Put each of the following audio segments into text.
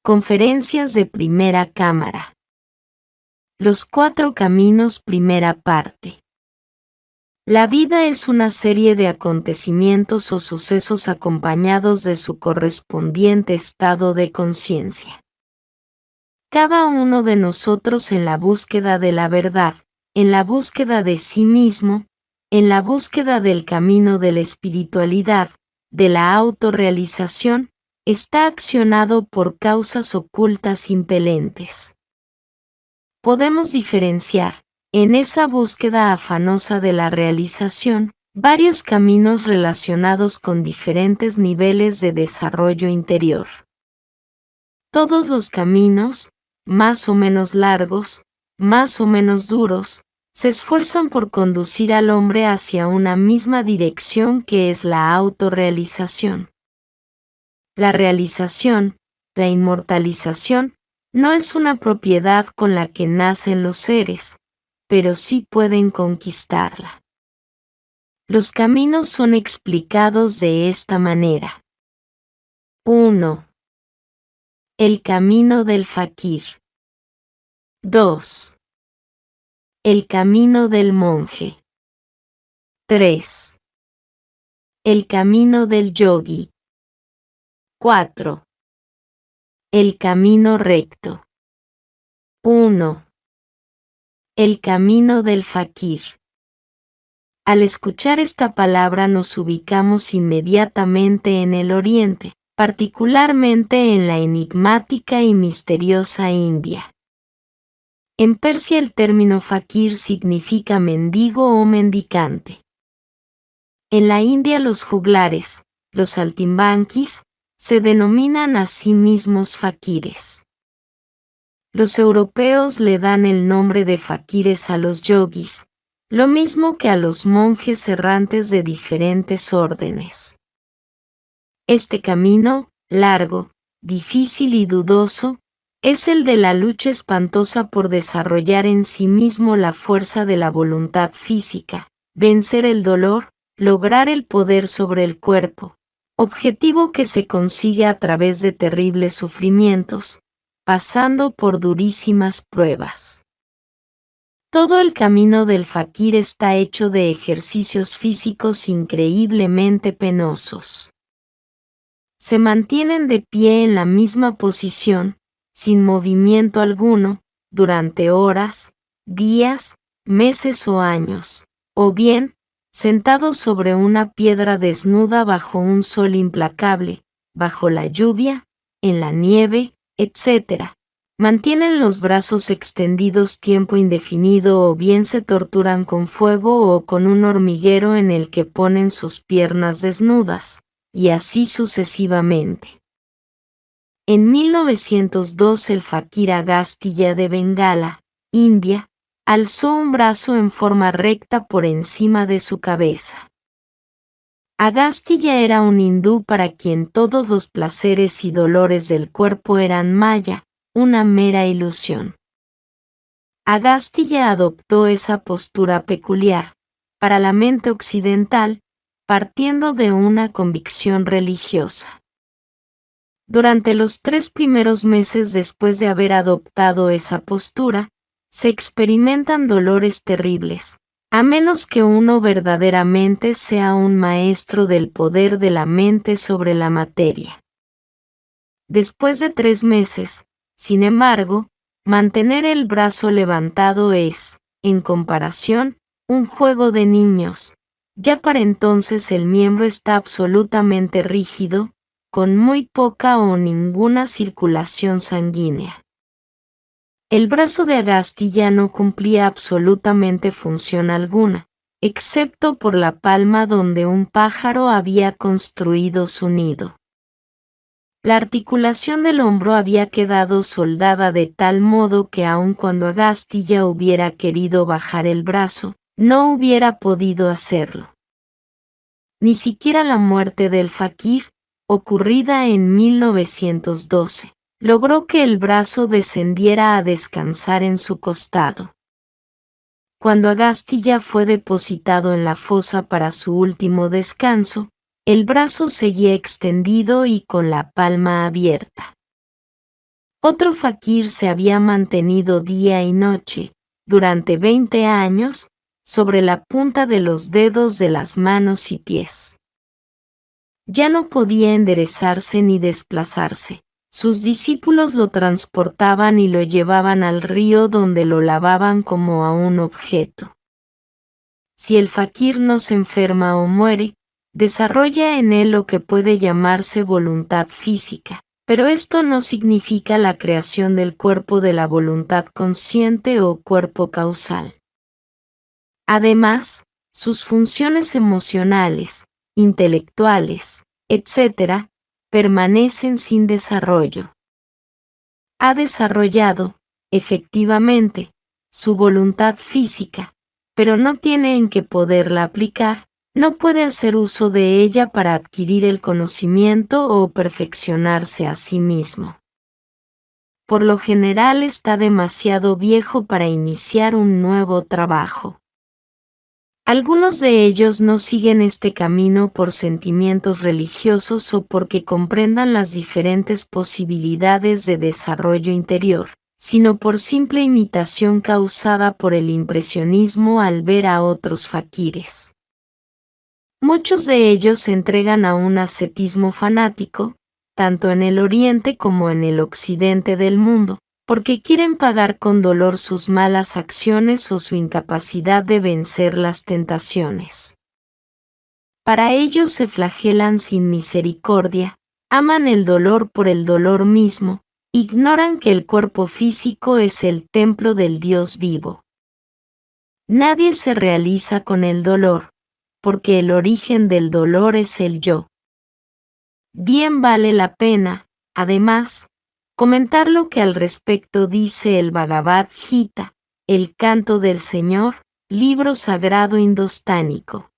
Conferencias de primera cámara. Los 4 caminos, primera parte. La vida es una serie de acontecimientos o sucesos acompañados de su correspondiente estado de conciencia. Cada uno de nosotros en la búsqueda de la verdad, en la búsqueda de sí mismo, en la búsqueda del camino de la espiritualidad, de la autorrealización, está accionado por causas ocultas impelentes. Podemos diferenciar, en esa búsqueda afanosa de la realización, varios caminos relacionados con diferentes niveles de desarrollo interior. Todos los caminos, más o menos largos, más o menos duros, se esfuerzan por conducir al hombre hacia una misma dirección que es la autorrealización. La realización, la inmortalización, no es una propiedad con la que nacen los seres, pero sí pueden conquistarla. Los caminos son explicados de esta manera. 1. El camino del fakir. 2. El camino del monje. 3. El camino del yogi. 4. El camino recto. 1. El camino del fakir. Al escuchar esta palabra nos ubicamos inmediatamente en el Oriente, particularmente en la enigmática y misteriosa India. En Persia el término fakir significa mendigo o mendicante. En la India los juglares, los saltimbanquis, se denominan a sí mismos fakires. Los europeos le dan el nombre de fakires a los yogis, lo mismo que a los monjes errantes de diferentes órdenes. Este camino, largo, difícil y dudoso, es el de la lucha espantosa por desarrollar en sí mismo la fuerza de la voluntad física, vencer el dolor, lograr el poder sobre el cuerpo, objetivo que se consigue a través de terribles sufrimientos, pasando por durísimas pruebas. Todo el camino del fakir está hecho de ejercicios físicos increíblemente penosos. Se mantienen de pie en la misma posición, sin movimiento alguno, durante horas, días, meses o años, o bien, sentados sobre una piedra desnuda bajo un sol implacable, bajo la lluvia, en la nieve, etc. Mantienen los brazos extendidos tiempo indefinido o bien se torturan con fuego o con un hormiguero en el que ponen sus piernas desnudas, y así sucesivamente. En 1902 el fakir Agastya de Bengala, India, alzó un brazo en forma recta por encima de su cabeza. Agastya era un hindú para quien todos los placeres y dolores del cuerpo eran maya, una mera ilusión. Agastya adoptó esa postura peculiar, para la mente occidental, partiendo de una convicción religiosa. Durante los 3 primeros meses después de haber adoptado esa postura, se experimentan dolores terribles, a menos que uno verdaderamente sea un maestro del poder de la mente sobre la materia. Después de 3 meses, sin embargo, mantener el brazo levantado es, en comparación, un juego de niños. Ya para entonces el miembro está absolutamente rígido, con muy poca o ninguna circulación sanguínea. El brazo de Agastya no cumplía absolutamente función alguna, excepto por la palma donde un pájaro había construido su nido. La articulación del hombro había quedado soldada de tal modo que aun cuando Agastya hubiera querido bajar el brazo, no hubiera podido hacerlo. Ni siquiera la muerte del fakir, ocurrida en 1912, logró que el brazo descendiera a descansar en su costado. Cuando Agastya fue depositado en la fosa para su último descanso, el brazo seguía extendido y con la palma abierta. Otro fakir se había mantenido día y noche, durante 20 años, sobre la punta de los dedos de las manos y pies. Ya no podía enderezarse ni desplazarse. Sus discípulos lo transportaban y lo llevaban al río donde lo lavaban como a un objeto. Si el fakir no se enferma o muere, desarrolla en él lo que puede llamarse voluntad física, pero esto no significa la creación del cuerpo de la voluntad consciente o cuerpo causal. Además, sus funciones emocionales, intelectuales, etc., permanecen sin desarrollo. Ha desarrollado, efectivamente, su voluntad física, pero no tiene en qué poderla aplicar, no puede hacer uso de ella para adquirir el conocimiento o perfeccionarse a sí mismo. Por lo general está demasiado viejo para iniciar un nuevo trabajo. Algunos de ellos no siguen este camino por sentimientos religiosos o porque comprendan las diferentes posibilidades de desarrollo interior, sino por simple imitación causada por el impresionismo al ver a otros fakires. Muchos de ellos se entregan a un ascetismo fanático, tanto en el oriente como en el occidente del mundo, porque quieren pagar con dolor sus malas acciones o su incapacidad de vencer las tentaciones. Para ellos se flagelan sin misericordia, aman el dolor por el dolor mismo, ignoran que el cuerpo físico es el templo del Dios vivo. Nadie se realiza con el dolor, porque el origen del dolor es el yo. Bien vale la pena, además, comentar lo que al respecto dice el Bhagavad Gita, el Canto del Señor, libro sagrado indostánico.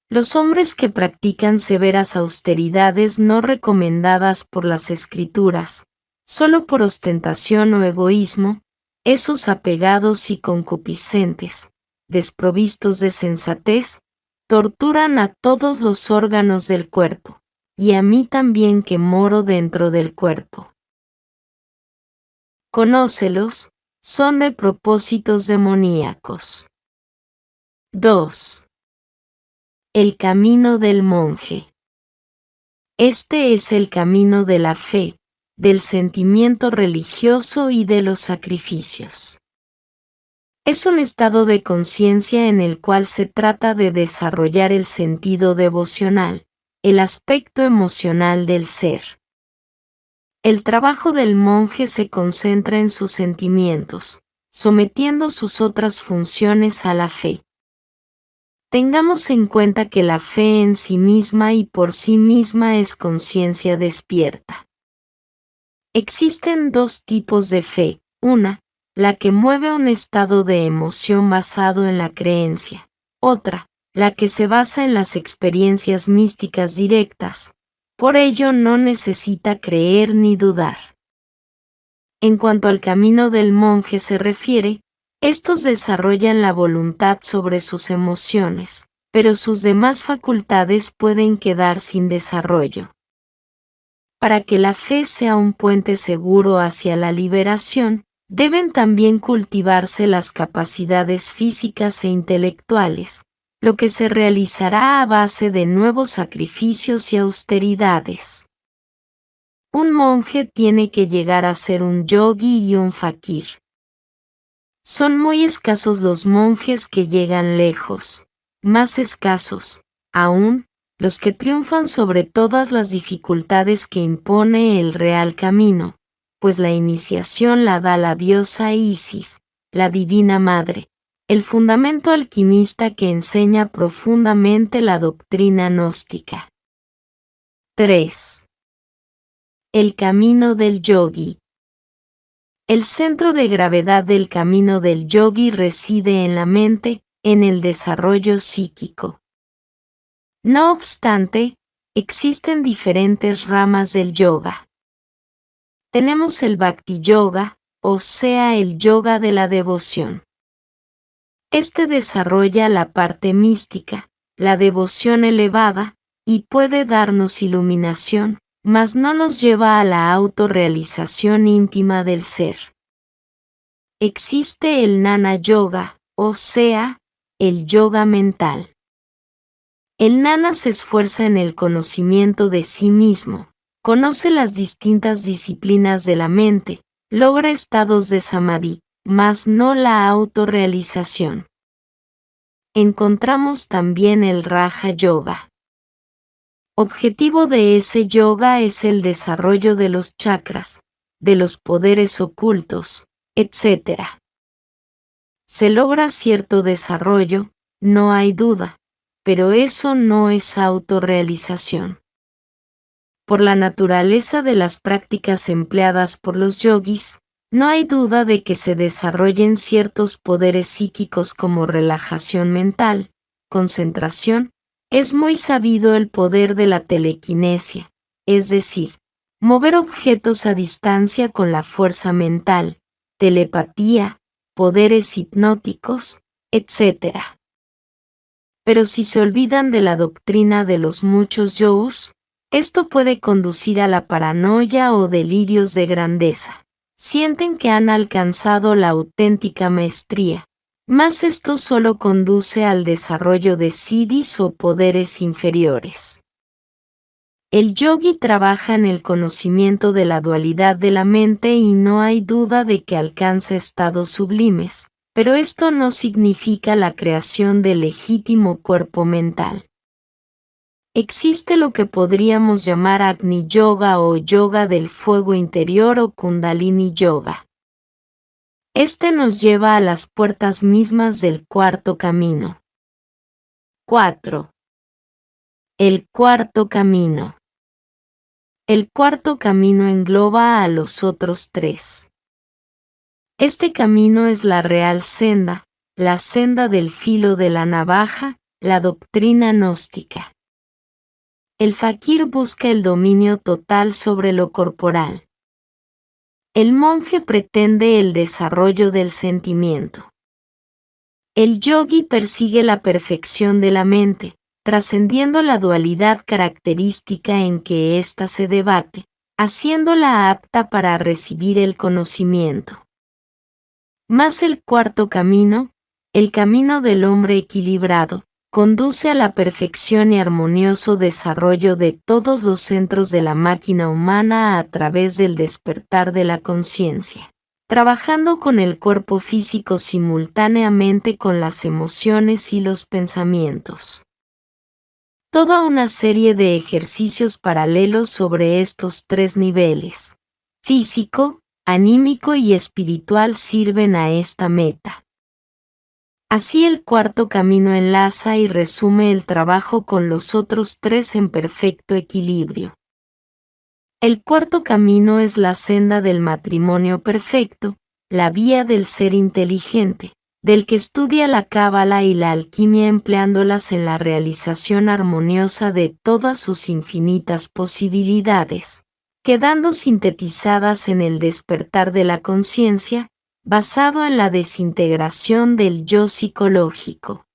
Los hombres que practican severas austeridades no recomendadas por las escrituras, solo por ostentación o egoísmo, esos apegados y concupiscentes, desprovistos de sensatez, torturan a todos los órganos del cuerpo, y a mí también que moro dentro del cuerpo. Conócelos, son de propósitos demoníacos. 2. El camino del monje. Este es el camino de la fe, del sentimiento religioso y de los sacrificios. Es un estado de conciencia en el cual se trata de desarrollar el sentido devocional, el aspecto emocional del ser. El trabajo del monje se concentra en sus sentimientos, sometiendo sus otras funciones a la fe. Tengamos en cuenta que la fe en sí misma y por sí misma es conciencia despierta. Existen dos tipos de fe, una, la que mueve un estado de emoción basado en la creencia, otra, la que se basa en las experiencias místicas directas. Por ello no necesita creer ni dudar. En cuanto al camino del monje se refiere, estos desarrollan la voluntad sobre sus emociones, pero sus demás facultades pueden quedar sin desarrollo. Para que la fe sea un puente seguro hacia la liberación, deben también cultivarse las capacidades físicas e intelectuales, lo que se realizará a base de nuevos sacrificios y austeridades. Un monje tiene que llegar a ser un yogi y un fakir. Son muy escasos los monjes que llegan lejos, más escasos, aún, los que triunfan sobre todas las dificultades que impone el real camino, pues la iniciación la da la diosa Isis, la Divina Madre, el fundamento alquimista que enseña profundamente la doctrina gnóstica. 3. El camino del yogi. El centro de gravedad del camino del yogi reside en la mente, en el desarrollo psíquico. No obstante, existen diferentes ramas del yoga. Tenemos el Bhakti Yoga, o sea el yoga de la devoción. Este desarrolla la parte mística, la devoción elevada, y puede darnos iluminación, mas no nos lleva a la autorrealización íntima del ser. Existe el Jnana Yoga, o sea, el yoga mental. El Jnana se esfuerza en el conocimiento de sí mismo, conoce las distintas disciplinas de la mente, logra estados de samadhi, mas no la autorrealización. Encontramos también el Raja Yoga. Objetivo de ese yoga es el desarrollo de los chakras, de los poderes ocultos, etc. Se logra cierto desarrollo, no hay duda, pero eso no es autorrealización. Por la naturaleza de las prácticas empleadas por los yogis, no hay duda de que se desarrollen ciertos poderes psíquicos como relajación mental, concentración. Es muy sabido el poder de la telequinesia, es decir, mover objetos a distancia con la fuerza mental, telepatía, poderes hipnóticos, etc. Pero si se olvidan de la doctrina de los muchos yous, esto puede conducir a la paranoia o delirios de grandeza. Sienten que han alcanzado la auténtica maestría, mas esto solo conduce al desarrollo de siddhis o poderes inferiores. El yogi trabaja en el conocimiento de la dualidad de la mente y no hay duda de que alcanza estados sublimes, pero esto no significa la creación del legítimo cuerpo mental. Existe lo que podríamos llamar Agni Yoga o yoga del fuego interior o Kundalini Yoga. Este nos lleva a las puertas mismas del cuarto camino. 4. El cuarto camino. El cuarto camino engloba a los otros tres. Este camino es la real senda, la senda del filo de la navaja, la doctrina gnóstica. El fakir busca el dominio total sobre lo corporal. El monje pretende el desarrollo del sentimiento. El yogi persigue la perfección de la mente, trascendiendo la dualidad característica en que ésta se debate, haciéndola apta para recibir el conocimiento. Mas el cuarto camino, el camino del hombre equilibrado, conduce a la perfección y armonioso desarrollo de todos los centros de la máquina humana a través del despertar de la conciencia, trabajando con el cuerpo físico simultáneamente con las emociones y los pensamientos. Toda una serie de ejercicios paralelos sobre estos tres niveles, físico, anímico y espiritual, sirven a esta meta. Así el cuarto camino enlaza y resume el trabajo con los otros tres en perfecto equilibrio. El cuarto camino es la senda del matrimonio perfecto, la vía del ser inteligente, del que estudia la cábala y la alquimia empleándolas en la realización armoniosa de todas sus infinitas posibilidades, quedando sintetizadas en el despertar de la conciencia, basado en la desintegración del yo psicológico.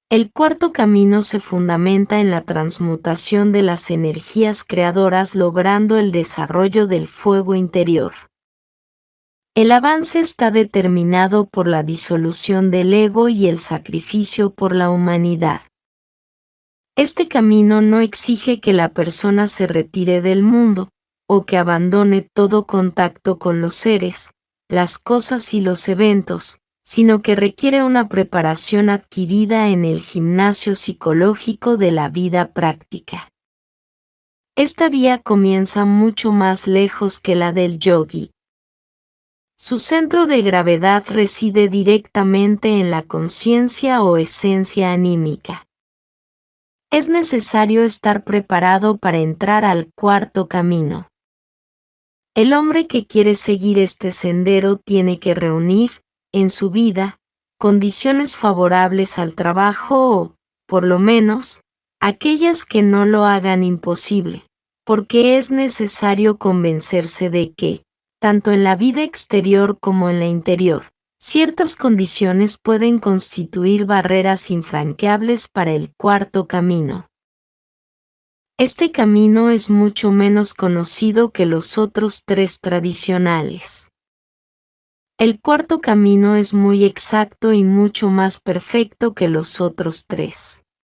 El cuarto camino se fundamenta en la transmutación de las energías creadoras logrando el desarrollo del fuego interior. El avance está determinado por la disolución del ego y el sacrificio por la humanidad. Este camino no exige que la persona se retire del mundo, o que abandone todo contacto con los seres, las cosas y los eventos, sino que requiere una preparación adquirida en el gimnasio psicológico de la vida práctica. Esta vía comienza mucho más lejos que la del yogi. Su centro de gravedad reside directamente en la conciencia o esencia anímica. Es necesario estar preparado para entrar al cuarto camino. El hombre que quiere seguir este sendero tiene que reunir, en su vida, condiciones favorables al trabajo o, por lo menos, aquellas que no lo hagan imposible, porque es necesario convencerse de que, tanto en la vida exterior como en la interior, ciertas condiciones pueden constituir barreras infranqueables para el cuarto camino. Este camino es mucho menos conocido que los otros tres tradicionales. El cuarto camino es muy exacto y mucho más perfecto que los otros tres.